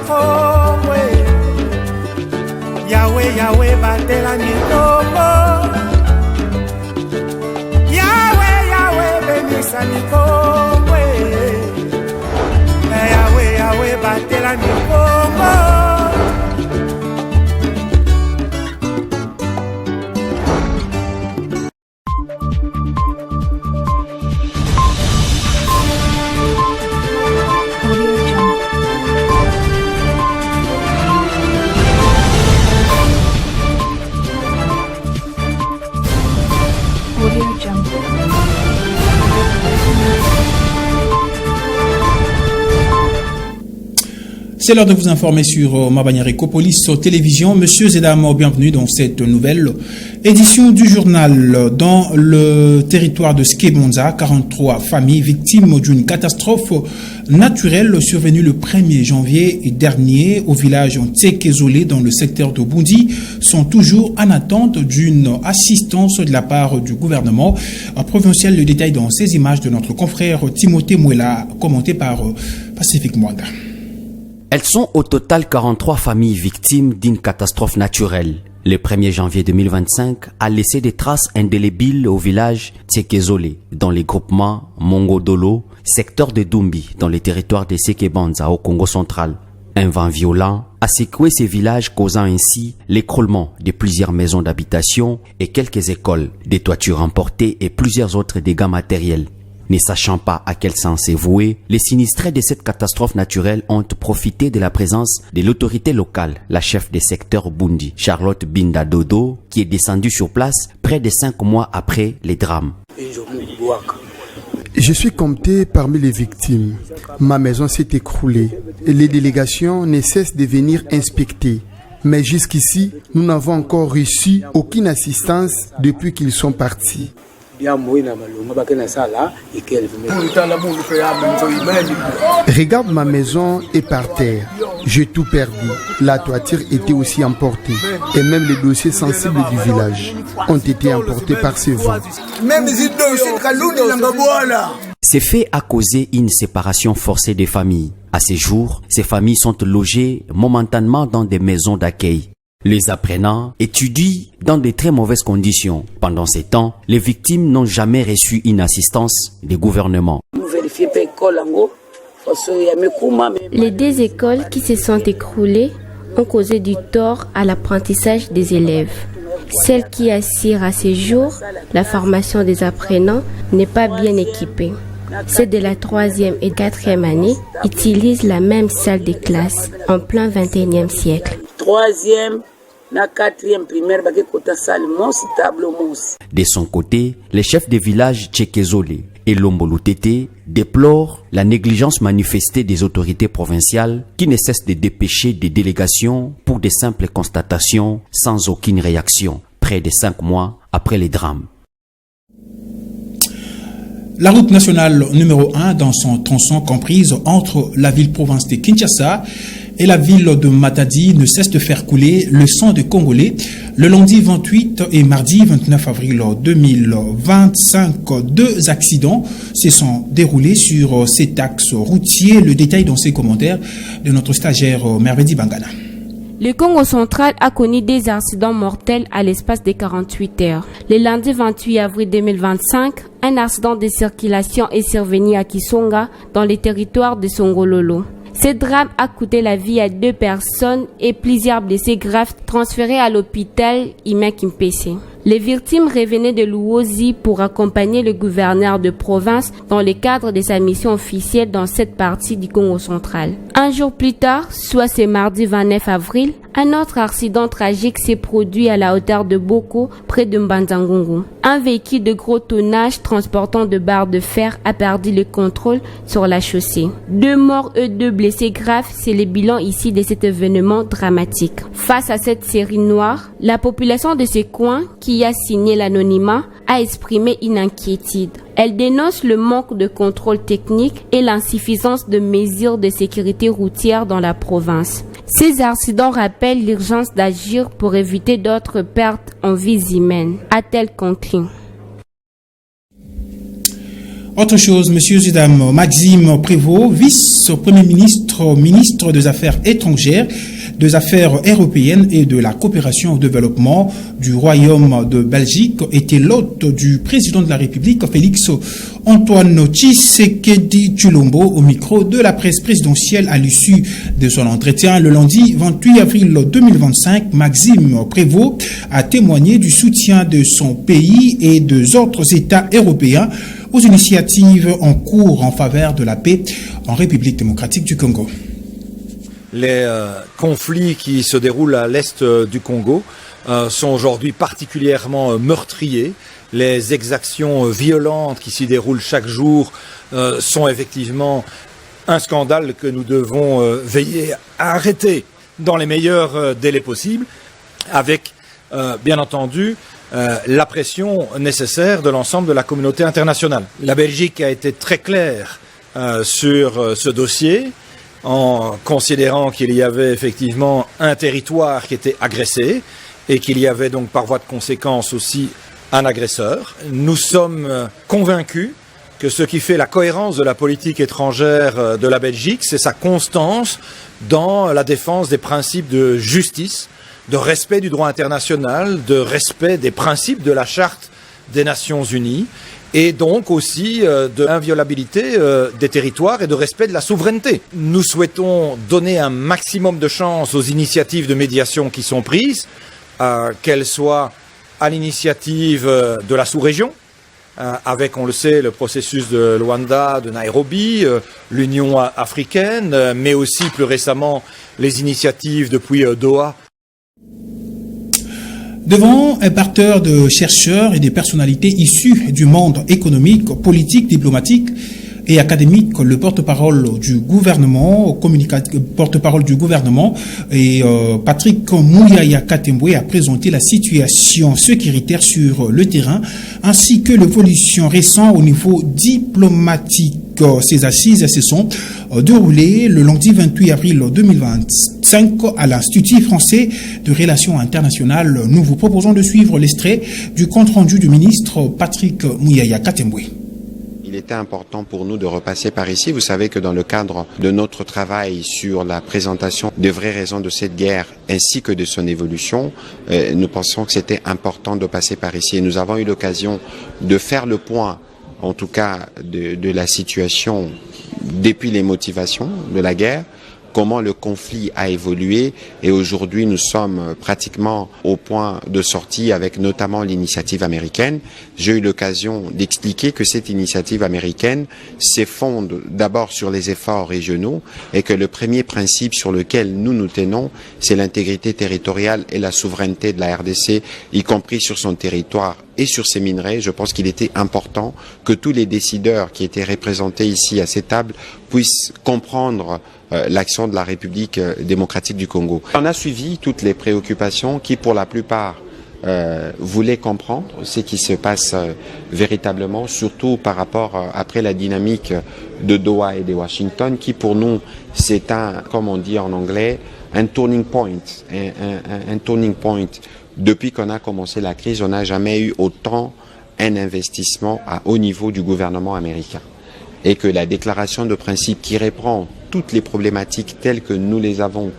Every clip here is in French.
mikongwe Yahweh Yahweh batela mikongo Yahweh Yahweh benisa mikongwe Yahweh Yahweh batela mikongo C'est l'heure de vous informer sur Mabanière Ecopolis télévision. Messieurs et dames, bienvenue dans cette nouvelle édition du journal. Dans le territoire de Skebonza, 43 familles victimes d'une catastrophe naturelle survenue le 1er janvier dernier au village Tsekezolé dans le secteur de Bundi sont toujours en attente d'une assistance de la part du gouvernement provincial. Le détail dans ces images de notre confrère Timothée Mouela, commenté par Pacifique Mwanda. Elles sont au total 43 familles victimes d'une catastrophe naturelle. Le 1er janvier 2025 a laissé des traces indélébiles au village Tsekezolé, dans les groupements Mongodolo, secteur de Dumbi, dans les territoires de Sekebanza au Congo central. Un vent violent a secoué ces villages, causant ainsi l'écroulement de plusieurs maisons d'habitation et quelques écoles, des toitures emportées et plusieurs autres dégâts matériels. Ne sachant pas à quel sens c'est voué, les sinistrés de cette catastrophe naturelle ont profité de la présence de l'autorité locale, la chef des secteurs Bundi, Charlotte Binda Dodo, qui est descendue sur place près de 5 mois après les drames. Je suis compté parmi les victimes. Ma maison s'est écroulée. Les délégations ne cessent de venir inspecter. Mais jusqu'ici, nous n'avons encore reçu aucune assistance depuis qu'ils sont partis. Regarde, ma maison est par terre. J'ai tout perdu. La toiture était aussi emportée. Et même les dossiers sensibles du village ont été emportés par ce vent. Ces faits a causé une séparation forcée des familles. À ce jour, ces familles sont logées momentanément dans des maisons d'accueil. Les apprenants étudient dans de très mauvaises conditions. Pendant ces temps, les victimes n'ont jamais reçu une assistance du gouvernement. Les 2 écoles qui se sont écroulées ont causé du tort à l'apprentissage des élèves. Celle qui assure à ce jour la formation des apprenants n'est pas bien équipée. Celles de la 3e et 4e année utilisent la même salle de classe en plein 21e siècle. 3e, la 4e primaire, de son côté, les chefs des villages Tsekezolé et Lombolutete déplorent la négligence manifestée des autorités provinciales qui ne cessent de dépêcher des délégations pour de simples constatations sans aucune réaction, près de 5 mois après les drames. La route nationale numéro 1 dans son tronçon comprise entre la ville-province de Kinshasa et la ville de Matadi ne cesse de faire couler le sang des Congolais. Le lundi 28 et mardi 29 avril 2025, 2 accidents se sont déroulés sur cet axe routier. Le détail dans ces commentaires de notre stagiaire Mervedi Bangana. Le Congo central a connu des accidents mortels à l'espace de 48 heures. Le lundi 28 avril 2025, un accident de circulation est survenu à Kisonga, dans les territoires de Songololo. Ce drame a coûté la vie à 2 personnes et plusieurs blessés graves transférés à l'hôpital Ime Kimpese. Les victimes revenaient de Luozi pour accompagner le gouverneur de province dans le cadre de sa mission officielle dans cette partie du Congo central. Un jour plus tard, soit ce mardi 29 avril, un autre accident tragique s'est produit à la hauteur de Boko, près de Mbanzangungu. Un véhicule de gros tonnage transportant de barres de fer a perdu le contrôle sur la chaussée. 2 morts et 2 blessés graves, c'est le bilan ici de cet événement dramatique. Face à cette série noire, la population de ce coin, qui a signé l'anonymat, a exprimé une inquiétude. Elle dénonce le manque de contrôle technique et l'insuffisance de mesures de sécurité routière dans la province. Ces accidents rappellent l'urgence d'agir pour éviter d'autres pertes en vies humaines, a-t-elle conclu. Autre chose, messieurs et dames, Maxime Prévost, vice-premier ministre, ministre des Affaires étrangères, des Affaires européennes et de la coopération au développement du Royaume de Belgique, était l'hôte du président de la République, Félix Antoine Tshisekedi Tshilombo, au micro de la presse présidentielle à l'issue de son entretien le lundi 28 avril 2025. Maxime Prévost a témoigné du soutien de son pays et des autres États européens aux initiatives en cours en faveur de la paix en République démocratique du Congo. Les conflits qui se déroulent à l'est du Congo sont aujourd'hui particulièrement meurtriers. Les exactions violentes qui s'y déroulent chaque jour sont effectivement un scandale que nous devons veiller à arrêter dans les meilleurs délais possibles, avec bien entendu la pression nécessaire de l'ensemble de la communauté internationale. La Belgique a été très claire sur ce dossier, en considérant qu'il y avait effectivement un territoire qui était agressé et qu'il y avait donc par voie de conséquence aussi un agresseur. Nous sommes convaincus que ce qui fait la cohérence de la politique étrangère de la Belgique, c'est sa constance dans la défense des principes de justice, de respect du droit international, de respect des principes de la Charte des Nations Unies, et donc aussi de l'inviolabilité des territoires et de respect de la souveraineté. Nous souhaitons donner un maximum de chance aux initiatives de médiation qui sont prises, qu'elles soient à l'initiative de la sous-région, avec, on le sait, le processus de Luanda, de Nairobi, l'Union africaine, mais aussi plus récemment les initiatives depuis Doha. Devant un parterre de chercheurs et des personnalités issues du monde économique, politique, diplomatique et académique, le porte-parole du gouvernement, Patrick Muyaya Katembwe a présenté la situation sécuritaire sur le terrain ainsi que l'évolution récente au niveau diplomatique. Ces assises se sont déroulées le lundi 28 avril 2025 à l'Institut français de relations internationales. Nous vous proposons de suivre l'extrait du compte-rendu du ministre Patrick Muyaya Katembwe. Il était important pour nous de repasser par ici. Vous savez que dans le cadre de notre travail sur la présentation des vraies raisons de cette guerre ainsi que de son évolution, nous pensons que c'était important de passer par ici. Et nous avons eu l'occasion de faire le point, en tout cas de la situation depuis les motivations de la guerre, comment le conflit a évolué, et aujourd'hui nous sommes pratiquement au point de sortie avec notamment l'initiative américaine. J'ai eu l'occasion d'expliquer que cette initiative américaine s'effonde d'abord sur les efforts régionaux et que le premier principe sur lequel nous nous tenons, c'est l'intégrité territoriale et la souveraineté de la RDC, y compris sur son territoire et sur ces minerais. Je pense qu'il était important que tous les décideurs qui étaient représentés ici à cette table puissent comprendre l'action de la République démocratique du Congo. On a suivi toutes les préoccupations qui, pour la plupart, voulaient comprendre ce qui se passe véritablement, surtout par rapport après la dynamique de Doha et de Washington, qui pour nous, c'est un, comme on dit en anglais, un turning point. Un turning point. Depuis qu'on a commencé la crise, on n'a jamais eu autant un investissement à haut niveau du gouvernement américain. Et que la déclaration de principe qui reprend toutes les problématiques telles que nous les avons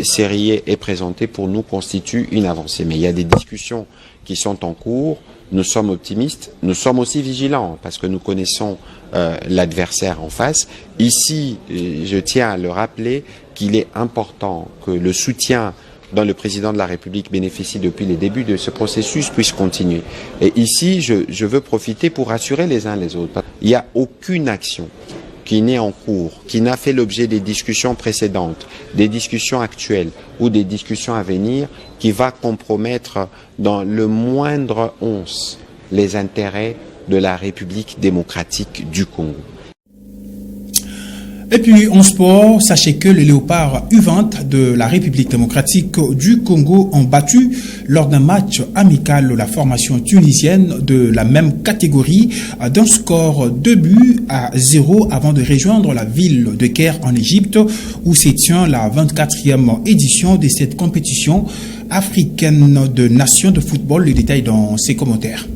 sériées et présentées pour nous constitue une avancée. Mais il y a des discussions qui sont en cours. Nous sommes optimistes, nous sommes aussi vigilants parce que nous connaissons l'adversaire en face. Ici, je tiens à le rappeler qu'il est important que le soutien dont le président de la République bénéficie depuis les débuts de ce processus puisse continuer. Et ici, je veux profiter pour rassurer les uns les autres. Il n'y a aucune action qui n'est en cours, qui n'a fait l'objet des discussions précédentes, des discussions actuelles ou des discussions à venir, qui va compromettre dans le moindre once les intérêts de la République démocratique du Congo. Et puis en sport, sachez que les Léopards U20 de la République démocratique du Congo ont battu lors d'un match amical la formation tunisienne de la même catégorie d'un score 2-0 avant de rejoindre la ville de Caire en Égypte où se tient la 24e édition de cette compétition africaine de nations de football. Les détails dans ses commentaires.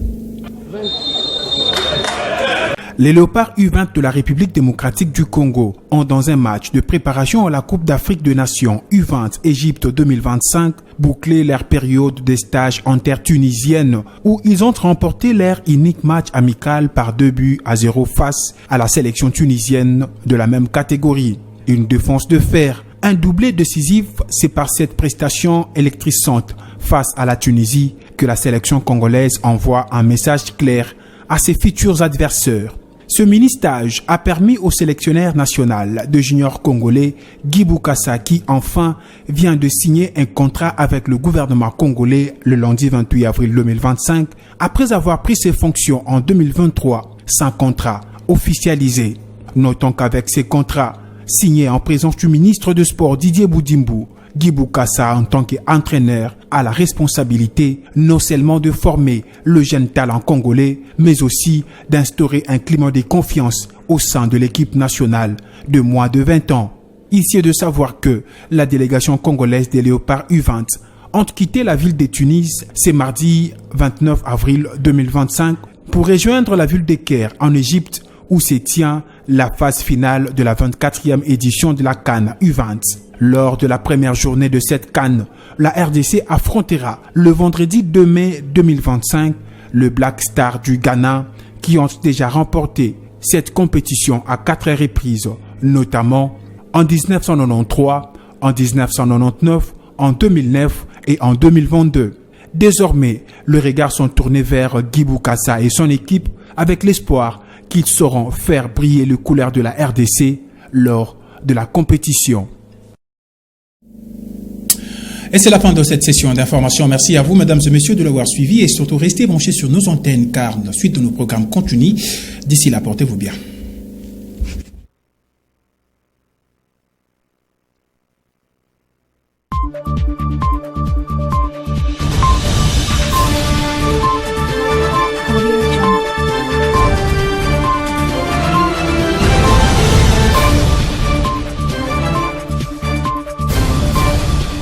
Les Léopards U20 de la République démocratique du Congo ont, dans un match de préparation à la Coupe d'Afrique des Nations U20 Égypte 2025, bouclé leur période de stage en terre tunisienne où ils ont remporté leur unique match amical par 2-0 face à la sélection tunisienne de la même catégorie. Une défense de fer, un doublé décisif, c'est par cette prestation électrisante face à la Tunisie que la sélection congolaise envoie un message clair à ses futurs adversaires. Ce mini-stage a permis au sélectionneur national de junior congolais Guy Boukassa, qui enfin vient de signer un contrat avec le gouvernement congolais le lundi 28 avril 2025, après avoir pris ses fonctions en 2023 sans contrat officialisé. Notons qu'avec ces contrats signés en présence du ministre de Sport Didier Boudimbu, Guy Boukassa, en tant qu'entraîneur, a la responsabilité non seulement de former le jeune talent congolais, mais aussi d'instaurer un climat de confiance au sein de l'équipe nationale de moins de 20 ans. Ici est de savoir que la délégation congolaise des Léopards U20 ont quitté la ville de Tunis ce mardi 29 avril 2025 pour rejoindre la ville de Caire en Égypte où se tient la phase finale de la 24e édition de la CAN U20. Lors de la première journée de cette CAN, la RDC affrontera le vendredi 2 mai 2025 le Black Star du Ghana qui ont déjà remporté cette compétition à 4 reprises, notamment en 1993, en 1999, en 2009 et en 2022. Désormais, les regards sont tournés vers Guy Boukassa et son équipe avec l'espoir qu'ils sauront faire briller les couleurs de la RDC lors de la compétition. Et c'est la fin de cette session d'information. Merci à vous, mesdames et messieurs, de l'avoir suivi et surtout restez branchés sur nos antennes car la suite de nos programmes continue. D'ici là, portez-vous bien.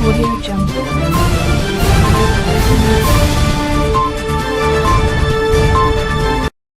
Audio Jungle.